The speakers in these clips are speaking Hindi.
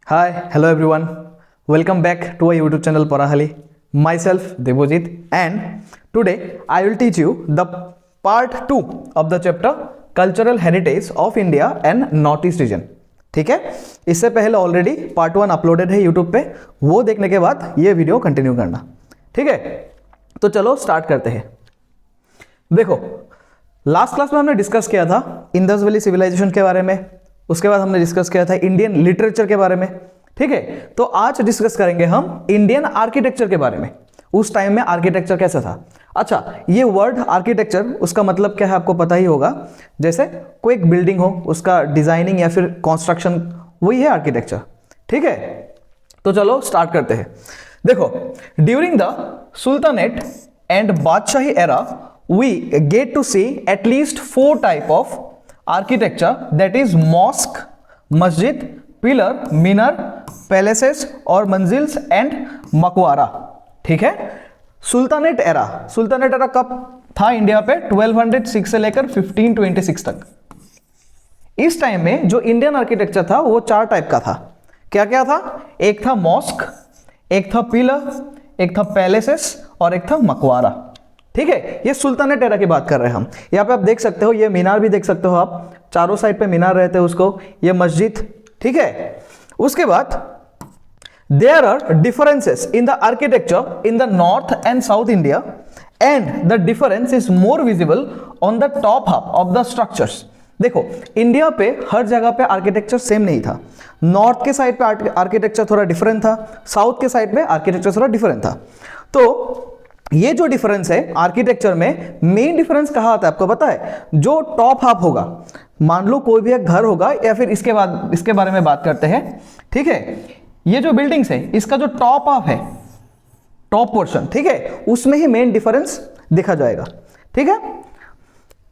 Hi, hello everyone. Welcome back to our YouTube channel Parahali. Myself Devojit, and today I will teach you the part 2 of the chapter Cultural Heritage of India and North East Region. ठीक है, इससे पहले ऑलरेडी पार्ट 1 अपलोडेड है यूट्यूब पे, वो देखने के बाद ये वीडियो कंटिन्यू करना. ठीक है, तो चलो स्टार्ट करते हैं. देखो, लास्ट क्लास में हमने डिस्कस किया था इंडस वैली सिविलाइजेशन के बारे में, उसके बाद हमने डिस्कस किया था इंडियन लिटरेचर के बारे में. ठीक है, तो आज डिस्कस करेंगे हम इंडियन आर्किटेक्चर के बारे में. उस टाइम में आर्किटेक्चर कैसा था. अच्छा, ये वर्ड आर्किटेक्चर, उसका मतलब क्या है आपको पता ही होगा. जैसे कोई एक बिल्डिंग हो, उसका डिजाइनिंग या फिर कंस्ट्रक्शन, वही है आर्किटेक्चर. ठीक है, तो चलो स्टार्ट करते हैं. देखो, during the sultanate and Badshahi era we get to see at least 4 type of architecture, that is mosque, masjid, pillar, minar, palaces और मंजिल्स एंड मकबरा. ठीक है, सुल्तानेट एरा कब था इंडिया पे? 1206 से लेकर 1526 तक. इस टाइम में जो इंडियन आर्किटेक्चर था वो 4 टाइप का था. क्या क्या था? एक था मॉस्क, एक था पिलर, एक था पैलेसेस और एक था मकबरा. ठीक है, ये सुल्तानेट एरा की बात कर रहे हैं हम. यहाँ पे आप देख सकते हो, ये मीनार भी देख सकते हो आप, चारों साइड पे मीनार रहते हैं उसको, ये मस्जिद. ठीक है, उसके बाद there are differences in the architecture in the north and south India and the difference is more visible on the top half of the structures. देखो, इंडिया पे हर जगह पे आर्किटेक्चर सेम नहीं था. नॉर्थ के साइड पे आर्किटेक्चर थोड़ा डिफरेंट था, साउथ के साइड पे आर्किटेक्चर थोड़ा डिफरेंट था. तो ये जो डिफरेंस है आर्किटेक्चर में, मेन डिफरेंस कहाँ आता है आपको पता है? जो टॉप हाफ होगा, मान लो कोई भी एक घर होगा, या फिर इसके बाद इसके बारे में बात करते हैं. ठीक है, ये जो बिल्डिंग्स है, इसका जो टॉप हाफ है, टॉप पोर्शन, ठीक है, उसमें ही मेन डिफरेंस देखा जाएगा. ठीक है,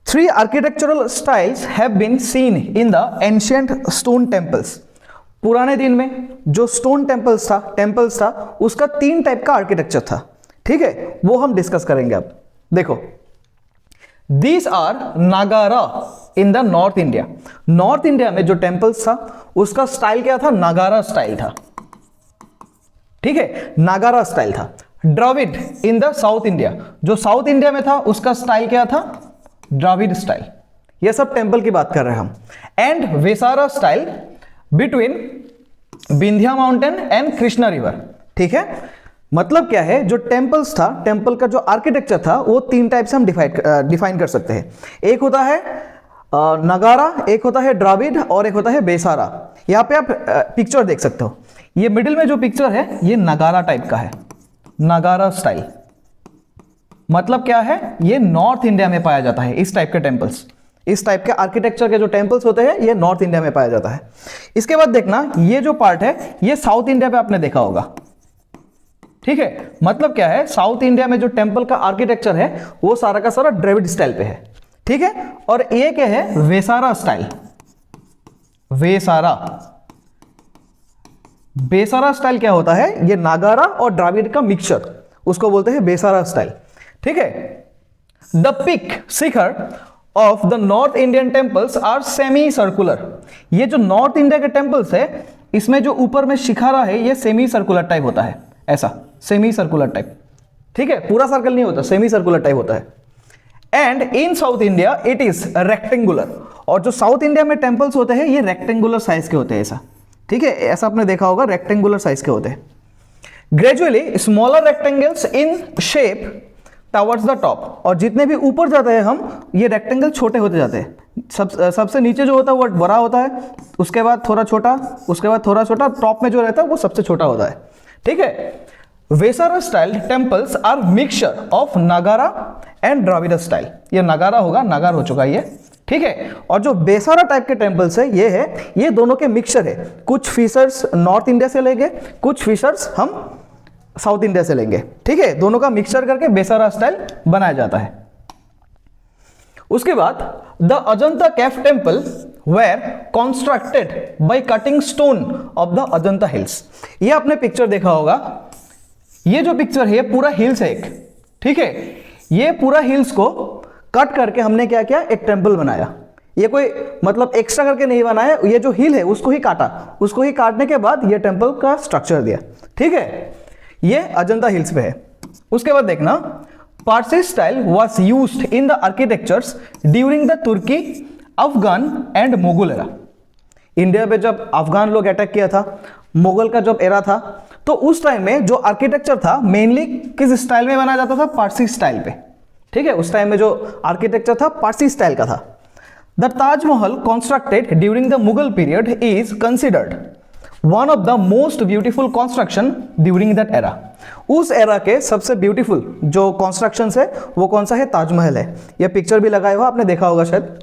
3 architectural styles have been seen in the ancient stone temples. पुराने दिन में जो स्टोन टेम्पल्स था उसका 3 टाइप का आर्किटेक्चर था. ठीक है, वो हम डिस्कस करेंगे अब. देखो, दीज आर नागारा इन the north India. North India में जो टेम्पल्स था उसका स्टाइल क्या था? नागारा स्टाइल था. ठीक है, नागारा स्टाइल था. Dravida in the south India, जो साउथ इंडिया में था उसका स्टाइल क्या था? द्रविड स्टाइल. ये सब टेम्पल की बात कर रहे हैं हम. And Vesara style between Vindhya mountain and Krishna river. ठीक है, मतलब क्या है, जो टेम्पल्स था, टेम्पल का जो आर्किटेक्चर था वो 3 टाइप से हम डिफाइन कर सकते हैं. एक होता है नगारा, एक होता है द्राविड और एक होता है बेसारा. यहाँ पे आप पिक्चर देख सकते हो, ये मिडिल में जो पिक्चर है ये नगारा टाइप का है, नगारा स्टाइल. मतलब क्या है? ये नॉर्थ इंडिया में पाया जाता है. इस टाइप के टेम्पल्स, इस टाइप के आर्किटेक्चर के जो टेम्पल्स होते हैं ये नॉर्थ इंडिया में पाया जाता है. इसके बाद देखना, ये जो पार्ट है ये साउथ इंडिया पे आपने देखा होगा. ठीक है, मतलब क्या है, साउथ इंडिया में जो टेम्पल का आर्किटेक्चर है वो सारा का सारा द्रविड स्टाइल पे है. ठीक है, और एक है वेसारा स्टाइल. बेसारा स्टाइल क्या होता है? ये नागारा और द्राविड का मिक्सचर, उसको बोलते हैं बेसारा स्टाइल. ठीक है, the peak shikhara of the north Indian temples are semi circular. ये जो नॉर्थ इंडिया के टेम्पल्स है, इसमें जो ऊपर में शिखरा है ये सेमी सर्कुलर टाइप होता है. ऐसा सेमी सर्कुलर टाइप. ठीक है, पूरा सर्कल नहीं होता, सेमी सर्कुलर टाइप होता है. And in south India it is rectangular. और जो साउथ इंडिया में टेम्पल्स होते हैं ये रेक्टेंगुलर साइज के होते हैं. ऐसा, ठीक है, ऐसा आपने देखा होगा, रेक्टेंगुलर साइज के होते हैं. Gradually smaller rectangles in shape towards the top. और जितने भी ऊपर जाते हैं हम, ये रेक्टेंगल छोटे होते जाते हैं. सबसे नीचे जो होता है वो बड़ा होता है, उसके बाद थोड़ा छोटा, उसके बाद थोड़ा छोटा, टॉप में जो रहता है वो सबसे छोटा होता है. ठीक है, Vesara style temples are mixture of Nagara and Dravida style. ये नागारा होगा, नागार हो चुका ये. ठीक है, और जो बेसारा टाइप के टेम्पल्स है ये दोनों के मिक्सचर है. कुछ फीचर्स नॉर्थ इंडिया से लेंगे, कुछ फीचर्स हम साउथ इंडिया से लेंगे. ठीक है, दोनों का मिक्सचर करके बेसारा स्टाइल बनाया जाता है. उसके बाद the Ajanta cave temple were constructed by cutting stone of the Ajanta hills. ये आपने पिक्चर देखा होगा, ये जो पिक्चर है पूरा हिल्स है एक. ठीक है, ये पूरा हिल्स को कट करके हमने क्या किया? एक टेम्पल बनाया. ये कोई मतलब एक्स्ट्रा करके नहीं बनाया, ये जो हिल है उसको ही काटा, उसको ही काटने के बाद ये टेम्पल का स्ट्रक्चर दिया। ठीक है, ये अजंता हिल्स पे है। उसके बाद देखना, Parsi style was used in the architectures during the Turkey, Afghan and Mughal era. India पे जब अफगान लोग अटैक किया था, मुगल का जब एरा था, तो उस टाइम में जो आर्किटेक्चर था मेनली किस स्टाइल में बनाया जाता था? पारसी स्टाइल पे। ठीक है, उस टाइम में जो आर्किटेक्चर था पारसी स्टाइल का था। The Taj Mahal constructed during the Mughal period is considered one of the most beautiful construction during that era. उस एरा के सबसे ब्यूटीफुल जो कंस्ट्रक्शन है वो कौन सा है? ताजमहल है। ये पिक्चर भी लगाया हुआ आपने देखा होगा शायद।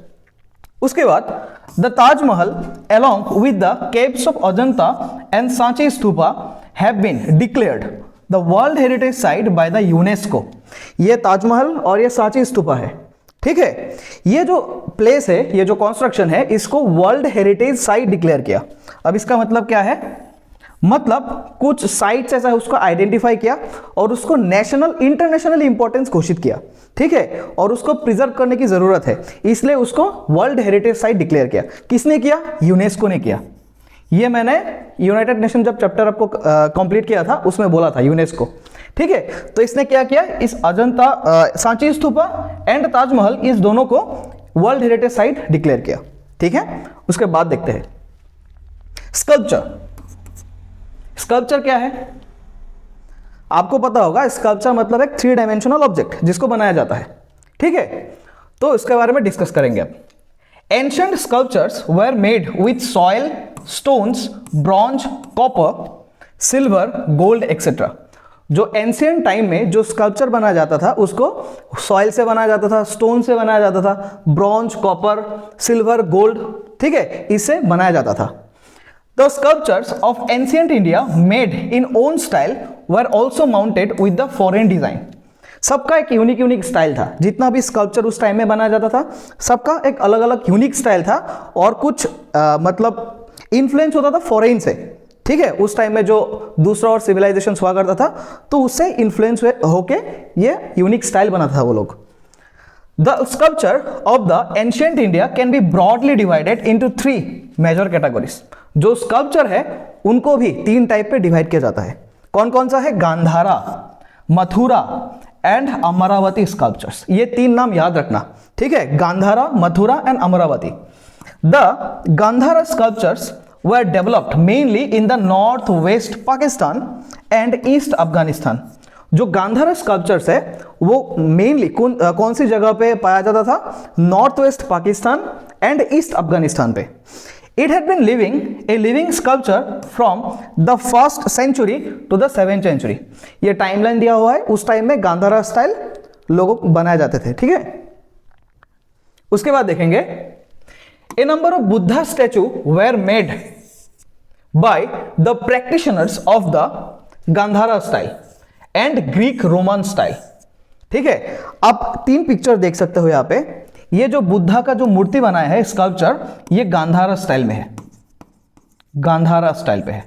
उसके बाद the Taj Mahal along with the caves of Ajanta and Sanchi Stupa have been declared the World Heritage Site by the UNESCO। ये ताजमहल और ये सांची स्तूपा है। ठीक है, ये जो प्लेस है, ये जो कंस्ट्रक्शन है, इसको वर्ल्ड हेरिटेज साइट डिक्लेयर किया। अब इसका मतलब क्या है? मतलब कुछ साइट्स ऐसा उसको आइडेंटिफाई किया और उसको नेशनल इंटरनेशनल इंपॉर्टेंस घोषित किया। ठीक है, और उसको प्रिजर्व करने की जरूरत है, इसलिए उसको वर्ल्ड हेरिटेज साइट डिक्लेयर किया। किसने किया? यूनेस्को ने किया। ये मैंने यूनाइटेड नेशन जब चैप्टर आपको कंप्लीट किया था उसमें बोला था, यूनेस्को। ठीक है, तो इसने क्या किया? इस अजंता, सांची स्तूपा एंड ताजमहल, इस दोनों को वर्ल्ड हेरिटेज साइट डिक्लेयर किया। ठीक है, उसके बाद देखते हैं स्कल्पचर। स्कल्पचर क्या है? आपको पता होगा, स्कल्पचर मतलब एक 3 डायमेंशनल ऑब्जेक्ट जिसको बनाया जाता है। ठीक है, तो इसके बारे में डिस्कस करेंगे अब। Ancient sculptures were made with soil, stones, bronze, copper, silver, gold etcetera. जो एंशिएंट टाइम में जो स्कल्पचर बनाया जाता था उसको सॉइल से बनाया जाता था, स्टोन से बनाया जाता था, ब्रॉन्ज, कॉपर, सिल्वर, गोल्ड, ठीक है, इससे बनाया जाता था। The sculptures of ancient India made in own style were also mounted with the foreign design। सबका एक यूनिक स्टाइल था। जितना भी स्कल्पचर उस टाइम में बनाया जाता था सबका एक अलग अलग यूनिक स्टाइल था और कुछ मतलब इन्फ्लुएंस होता था फॉरेन से। ठीक है, उस टाइम में जो दूसरा और सिविलाइजेशन हुआ करता था तो उससे इन्फ्लुएंस होके ये यूनिक स्टाइल बनाता था वो लोग। The sculpture of the ancient India can be broadly divided into 3 major categories। जो स्कल्पचर है उनको भी 3 टाइप पे डिवाइड किया जाता है। कौन कौन सा है? Gandhara, Mathura and Amaravati sculptures. ये 3 नाम याद रखना। ठीक है, Gandhara, Mathura and Amaravati. The Gandhara sculptures were developed mainly in the north west Pakistan and east Afghanistan। जो गांधारा स्कल्पचर्स है वो मेनली कौन सी जगह पे पाया जाता था? North west Pakistan and east Afghanistan पे। It had been living a living sculpture from the 1st century to the 7th century। ये टाइमलाइन दिया हुआ है, उस टाइम में गांधारा स्टाइल लोगों बनाए जाते थे। ठीक है, उसके बाद देखेंगे a number of Buddha statue were made by the practitioners of the Gandhara style and Greek Roman style. ठीक है, आप 3 पिक्चर देख सकते हो यहाँ पे। ये जो बुद्धा का जो मूर्ति बनाया है स्कल्पचर, ये गांधारा स्टाइल में है, गांधारा स्टाइल पे है।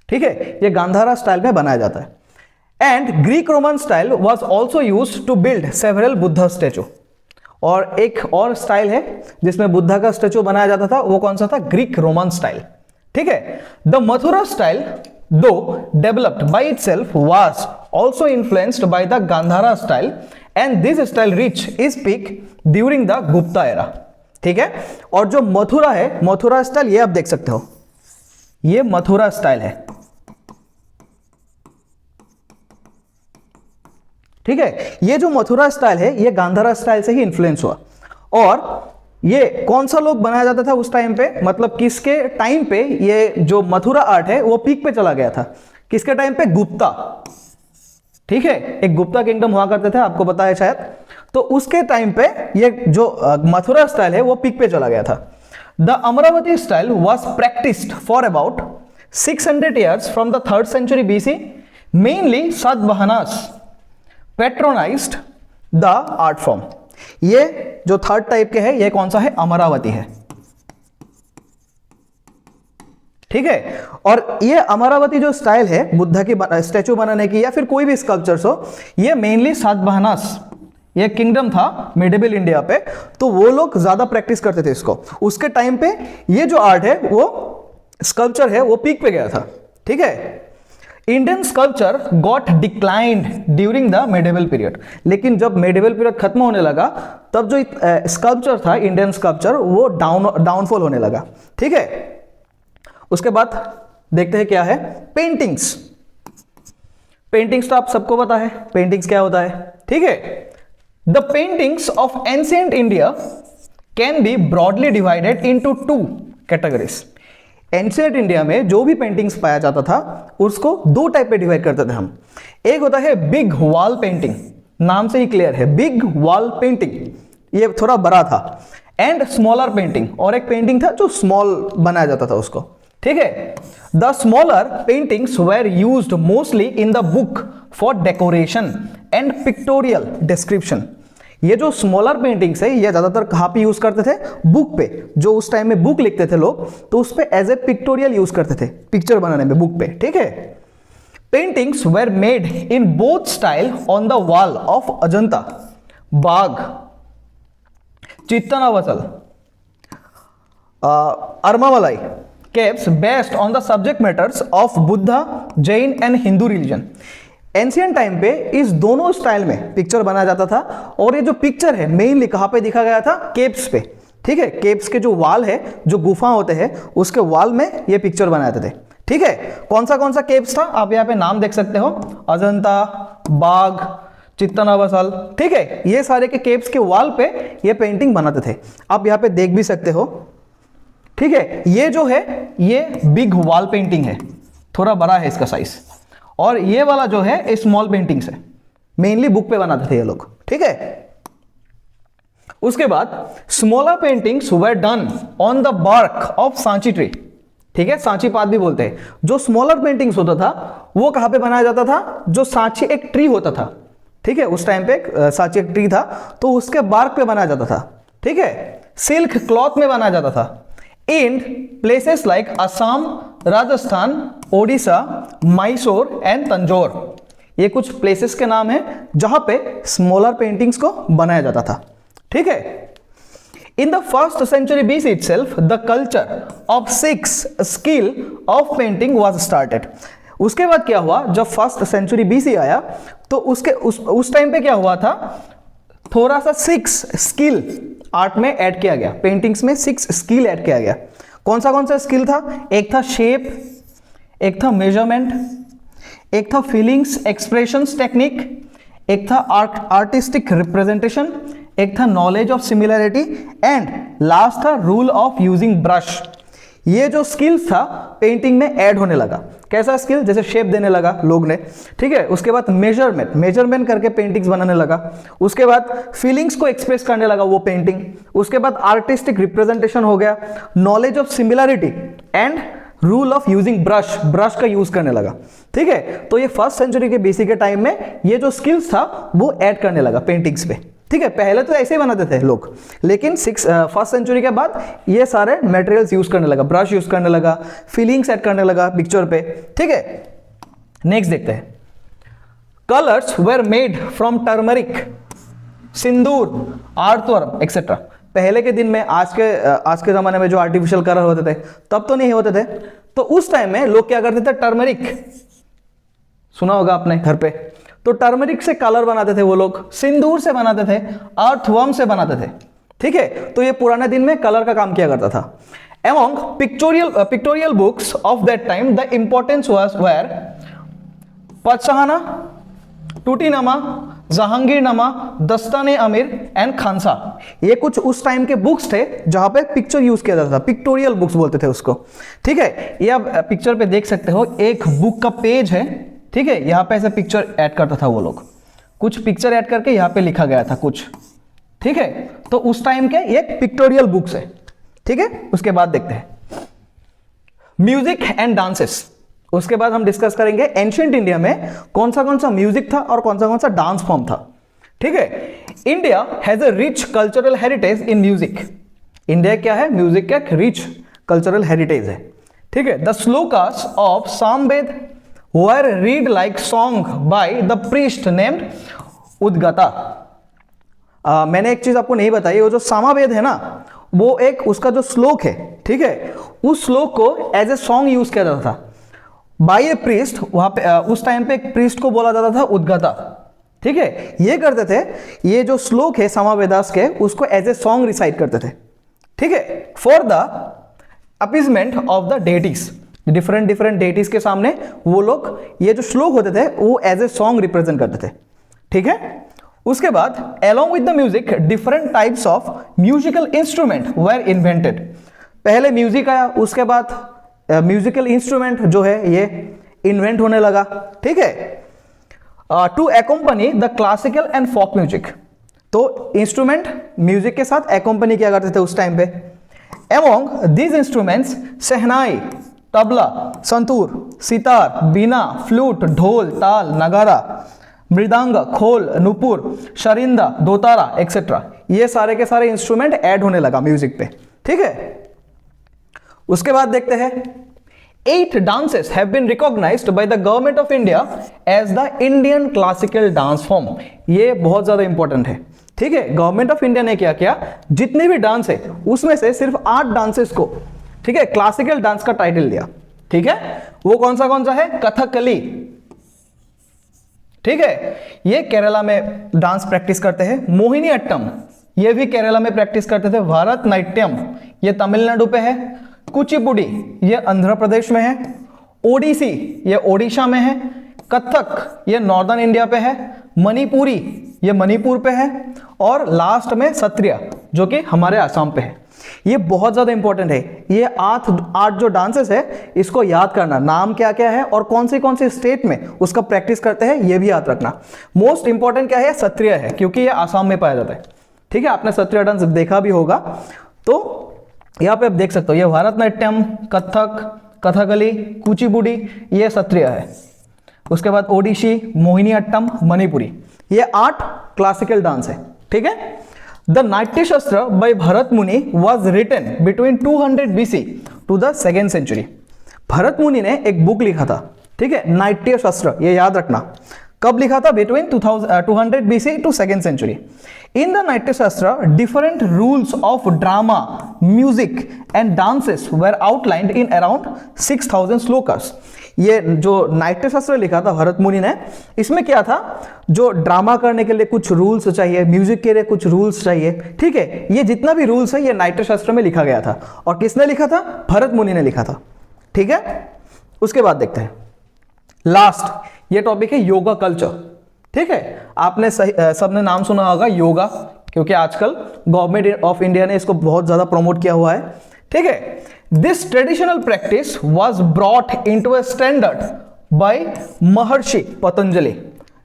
ठीक है, ये गांधारा स्टाइल में बनाया जाता है। And Greek Roman style was also used to build several Buddha statue. और एक और स्टाइल है जिसमें बुद्धा का स्टैचू बनाया जाता था, वो कौन सा था? Greek Roman style. ठीक है, the Mathura style though developed by itself was also influenced by the Gandhara style and this style reach is peak during the Gupta era. ठीक है, और जो मथुरा है, मथुरा स्टाइल ये आप देख सकते हो, ये मथुरा स्टाइल है। ठीक है, ये जो मथुरा स्टाइल है ये गांधारा स्टाइल से ही इन्फ्लुएंस हुआ। और ये कौन सा लोग बनाया जाता था उस टाइम पे, मतलब किसके टाइम पे ये जो मथुरा आर्ट है वो पीक पे चला गया था? किसके टाइम पे? गुप्ता। ठीक है, एक गुप्ता किंगडम हुआ करते थे, आपको पता है शायद। तो उसके टाइम पे ये जो मथुरा स्टाइल है वो पीक पे चला गया था। The Amaravati style was practised for about 600 years from the 3rd century BC। Mainly Satavahanas patronised the art form. ये जो 3rd टाइप के है ये कौन सा है? अमरावती है। ठीक है, और ये अमरावती जो स्टाइल है बुद्धा की स्टैचू बनाने की या फिर कोई भी स्कल्पचर्स हो, ये मेनली सातवाहनास ये किंगडम था मिडिवल इंडिया पे, तो वो लोग ज्यादा प्रैक्टिस करते थे इसको। उसके टाइम पे ये जो आर्ट है, वो स्कल्पचर है, वो पीक पे गया था। ठीक है, Indian sculpture got declined during the medieval period, लेकिन जब मिडिवल पीरियड खत्म होने लगा तब जो स्कल्पचर था, इंडियन स्कल्पचर, वो डाउनफॉल होने लगा। ठीक है, उसके बाद देखते हैं क्या है पेंटिंग्स। पेंटिंग्स तो आप सबको पता है पेंटिंग्स क्या होता है। ठीक है, the paintings of ancient India can be broadly divided into 2 categories. Ancient India में जो भी पेंटिंग्स पाया जाता था उसको 2 टाइप पे डिवाइड करते थे हम। एक होता है बिग वॉल पेंटिंग, नाम से ही क्लियर है, बिग वॉल पेंटिंग, ये थोड़ा बड़ा था, एंड स्मॉलर पेंटिंग, और एक पेंटिंग था जो स्मॉल बनाया जाता था उसको। ठीक है, the smaller paintings where used mostly in the book for decoration and pictorial description. ये जो स्मॉलर पेंटिंग्स है ये ज्यादातर कहाँ पे यूज करते थे? बुक पे। जो उस टाइम में बुक लिखते थे लोग तो उस पे एज ए पिक्टोरियल यूज करते थे, पिक्चर बनाने में बुक पे। ठीक है, paintings were made in both style on the wall of Ajanta, Bagh, Sittanavasal, Armamalai caves based on the subject matters of Buddha, Jain and Hindu religion. Ancient time पे इस दोनों स्टाइल में पिक्चर बनाया जाता था, और ये जो पिक्चर है मेनली कहाँ पे दिखा गया था? केव्स पे। ठीक है, केव्स के जो वाल है, जो गुफा होते हैं, उसके वाल में ये पिक्चर बनाते थे। ठीक है, कौन सा केव्स था आप यहाँ पे नाम देख सकते हो, अजंता, बाग, चित्तनावसल। ठीक है, ये सारे के केव्स के वाल पे ये पेंटिंग बनाते थे, आप यहाँ पे देख भी सकते हो। ठीक है, ये जो है ये बिग वॉल पेंटिंग है, थोड़ा बड़ा है इसका साइज, और ये वाला जो है स्मॉल पेंटिंग्स है, मेनली बुक पे बनाते थे ये लोग। ठीक है, उसके बाद smaller paintings were done on the bark of Sanchi tree. ठीक है, सांची पात भी बोलते हैं। जो स्मॉलर पेंटिंग्स होता था वो कहां पे बनाया जाता था? जो सांची एक ट्री होता था, ठीक है, उस टाइम पे सांची एक ट्री था तो उसके बार्क पे बनाया जाता था। ठीक है, सिल्क क्लॉथ में बनाया जाता था। In places like Assam, Rajasthan, Odisha, Mysore and Tanjore, ये कुछ प्लेसेस के नाम हैं जहां पे स्मॉलर पेंटिंग्स को बनाया जाता था। ठीक है, in the first century BC itself the culture of 6 skill of painting was started. उसके बाद क्या हुआ, जब फर्स्ट सेंचुरी बीसी आया तो उस टाइम पे क्या हुआ था, थोड़ा सा 6 स्किल आर्ट में ऐड किया गया, पेंटिंग्स में 6 स्किल ऐड किया गया। कौन सा स्किल था? एक था शेप, एक था मेजरमेंट, एक था फीलिंग्स एक्सप्रेशंस टेक्निक, एक था आर्टिस्टिक रिप्रेजेंटेशन, एक था knowledge of similarity, and last था रूल ऑफ यूजिंग ब्रश। ये जो स्किल्स था पेंटिंग में ऐड होने लगा। कैसा स्किल? जैसे शेप देने लगा लोग ने। ठीक है, उसके बाद मेजरमेंट करके पेंटिंग्स बनाने लगा। उसके बाद फीलिंग्स को एक्सप्रेस करने लगा वो पेंटिंग। उसके बाद आर्टिस्टिक रिप्रेजेंटेशन हो गया, knowledge of similarity and rule of using brush का यूज करने लगा। ठीक है, तो ये फर्स्ट सेंचुरी के बीसी के टाइम में ये जो स्किल्स था वो ऐड करने लगा पेंटिंग्स पे। ठीक है, पहले तो ऐसे ही बनाते थे लोग, लेकिन फर्स्ट सेंचुरी के बाद ये सारे मटेरियल्स यूज करने लगा, ब्रश यूज करने लगा, फीलिंग्स ऐड करने लगा पिक्चर पे। ठीक है, नेक्स्ट देखते हैं। Colours were made from turmeric, Sindoor, earthworm etcetera. पहले के दिन में आज के जमाने में जो आर्टिफिशियल कलर होते थे तब तो नहीं होते थे, तो उस टाइम में लोग क्या करते थे? टर्मरिक सुना होगा आपने घर पे, तो टर्मरिक से कलर बनाते थे वो लोग, सिंदूर से बनाते थे, अर्थवर्म से बनाते थे। ठीक है, तो ये पुराने दिन में कलर का काम किया करता था। Among pictorial books of that time, the importance were पदशाहना, टूटीनामा, Jahangirnama, दस्ताने अमीर एंड खानसा। ये कुछ उस टाइम के बुक्स थे जहां पे पिक्चर यूज किया जाता था, पिक्टोरियल बुक्स बोलते थे उसको। ठीक है, ये आप पिक्चर पे देख सकते हो, एक बुक का पेज है। ठीक है, यहाँ पे ऐसे पिक्चर ऐड करता था वो लोग, कुछ पिक्चर ऐड करके यहाँ पे लिखा गया था कुछ। ठीक है, तो उस टाइम के ये पिक्टोरियल बुक्स है। ठीक है, उसके बाद देखते हैं म्यूजिक एंड डांसेस। उसके बाद हम डिस्कस करेंगे एंशिएंट इंडिया में कौन सा म्यूजिक था और कौन सा डांस फॉर्म था। ठीक है, India has a rich cultural heritage in music. India क्या है? म्यूजिक का रिच कल्चरल हेरिटेज है। ठीक है, the shlokas of Samaveda were read like song by the priest named Udgata. मैंने एक चीज आपको नहीं बताई, वो जो सामावेद है ना, वो एक उसका जो श्लोक है, ठीक है, उस श्लोक को एज ए सॉन्ग यूज किया जाता था बाय ए प्रीस्ट। वहां पे उस टाइम पे एक प्रीस्ट को बोला जाता था उद्गाता, ठीक है। ये करते थे, ये जो श्लोक है सामावेदास के, उसको एज ए सॉन्ग रिसाइट करते थे, ठीक है, for the appeasement of the deities. Different different deities के सामने वो लोग ये जो श्लोक होते थे वो एज ए सॉन्ग रिप्रेजेंट करते थे, ठीक है। उसके बाद along with the music different types of musical instrument were invented। पहले म्यूजिक आया, उसके बाद म्यूजिकल इंस्ट्रूमेंट जो है ये इन्वेंट होने लगा, ठीक है, to accompany the classical and folk music. तो इंस्ट्रूमेंट म्यूजिक के साथ accompany किया करते थे उस टाइम पे। Among these instruments shehnai, tabla, santoor, sitar, bina, flute, dhol, taal, नगारा, मृदंग, खोल, नुपुर, शरिंदा, दोतारा एक्सेट्रा, ये सारे के सारे इंस्ट्रूमेंट ऐड होने लगा म्यूजिक पे, ठीक है। उसके बाद देखते हैं 8 dances have been recognized by the government of India as the Indian classical dance form। ये बहुत ज्यादा इंपॉर्टेंट है, ठीक है। गवर्नमेंट ऑफ इंडिया ने क्या किया, जितने भी डांस है उसमें से सिर्फ 8 डांसेस को, ठीक है, क्लासिकल डांस का टाइटल दिया, ठीक है। वो कौन सा है, कथकली, ठीक है, ये केरला में डांस प्रैक्टिस करते हैं। मोहिनी अट्टम, ये भी केरला में प्रैक्टिस करते थे। भरतनाट्यम, ये तमिलनाडु पे है। कुचिपुड़ी, ये आंध्र प्रदेश में है। ओडिसी, ये ओडिशा में है। कथक, ये नॉर्दर्न इंडिया पे है। मणिपुरी, ये मणिपुर पे है। और लास्ट में सत्रिया, जो कि हमारे आसाम पे है। ये बहुत ज्यादा इंपॉर्टेंट है। ये आठ जो डांसेस है, इसको याद करना, नाम क्या क्या है और कौन सी स्टेट में उसका प्रैक्टिस करते हैं, ये भी याद रखना। मोस्ट इंपॉर्टेंट क्या है, सत्रिया है, क्योंकि ये आसाम में पाया जाता है, ठीक है। आपने सत्रिया डांस देखा भी होगा, तो यहाँ पे आप देख सकते हो, ये भरतनाट्यम, कथक, कथकली, कुचिपुड़ी, ये सत्रिया है। उसके बाद ओडिशी, मोहिनी अट्टम, मणिपुरी, ये 8 क्लासिकल डांस है, ठीक है। The नाट्य शास्त्र by भरत मुनि was written between 200 BC to the 2nd century। Bharat मुनि ने एक बुक लिखा था, ठीक है, नाट्य शास्त्र, ये याद रखना। कब लिखा था, between 200 BC to 2nd century। In the नाट्य शास्त्र different rules of drama, music and dances were outlined in around 6000 shlokas. ये जो नाट्य शास्त्र लिखा था भरत मुनि ने, इसमें क्या था, जो ड्रामा करने के लिए कुछ रूल्स चाहिए, म्यूजिक के लिए कुछ रूल्स चाहिए, ठीक है। ये जितना भी रूल्स है ये नाट्य शास्त्र में लिखा गया था। और किसने लिखा था, भरत मुनि ने लिखा था, ठीक है। उसके बाद देखते हैं लास्ट, ये टॉपिक है योगा कल्चर, ठीक है। आपने सबने नाम सुना होगा योगा, क्योंकि आजकल गवर्नमेंट ऑफ इंडिया ने इसको बहुत ज्यादा प्रमोट किया हुआ है, ठीक है। This traditional practice was brought into a standard by महर्षि पतंजलि।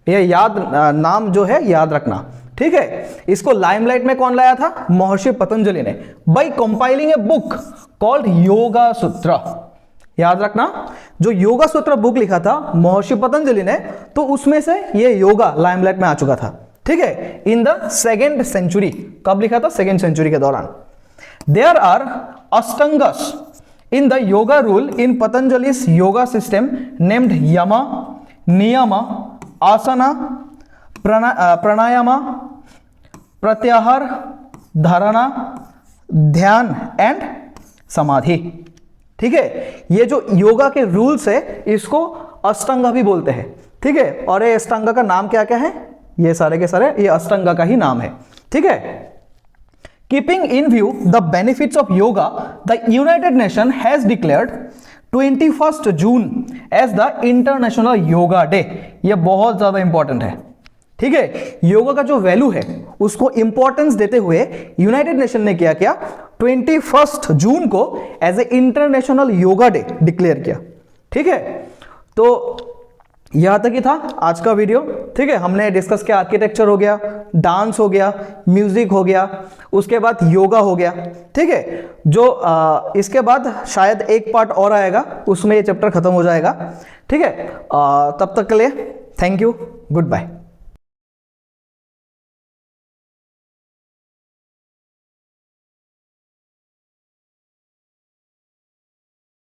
ये याद नाम जो है याद रखना, ठीक है। इसको लाइमलाइट में कौन लाया था, महर्षि पतंजलि ने, by compiling a book called yoga Sutra. याद रखना, जो योगा सूत्र बुक लिखा था महर्षि पतंजलि ने, तो उसमें से ये योगा लाइमलाइट में आ चुका था, ठीक है, इन द 2nd century। कब लिखा था, 2nd century के दौरान। There are Ashtangas in the yoga rule in Patanjali's yoga system named Yama, Niyama, Asana, Pranayama, Pratyahar, Dharana, ध्यान एंड समाधि, ठीक है। ये जो योगा के रूल्स है इसको अष्टांगा भी बोलते हैं, ठीक है। और ये अष्टांगा का नाम क्या क्या है, ये सारे के सारे ये अष्टांगा का ही नाम है, ठीक है। Keeping in view the benefits of yoga, the United Nations has declared 21st June as the International Yoga Day। यह बहुत ज्यादा इंपॉर्टेंट है, ठीक है। योगा का जो वैल्यू है उसको इंपॉर्टेंस देते हुए यूनाइटेड नेशन ने क्या किया, 21 जून को as a international yoga day declare किया, ठीक है। तो यहां तक ही था आज का वीडियो, ठीक है। हमने डिस्कस किया आर्किटेक्चर हो गया, डांस हो गया, म्यूजिक हो गया, उसके बाद योगा हो गया, ठीक है। जो इसके बाद शायद एक पार्ट और आएगा, उसमें ये चैप्टर खत्म हो जाएगा, ठीक है। तब तक के लिए थैंक यू, गुड बाय।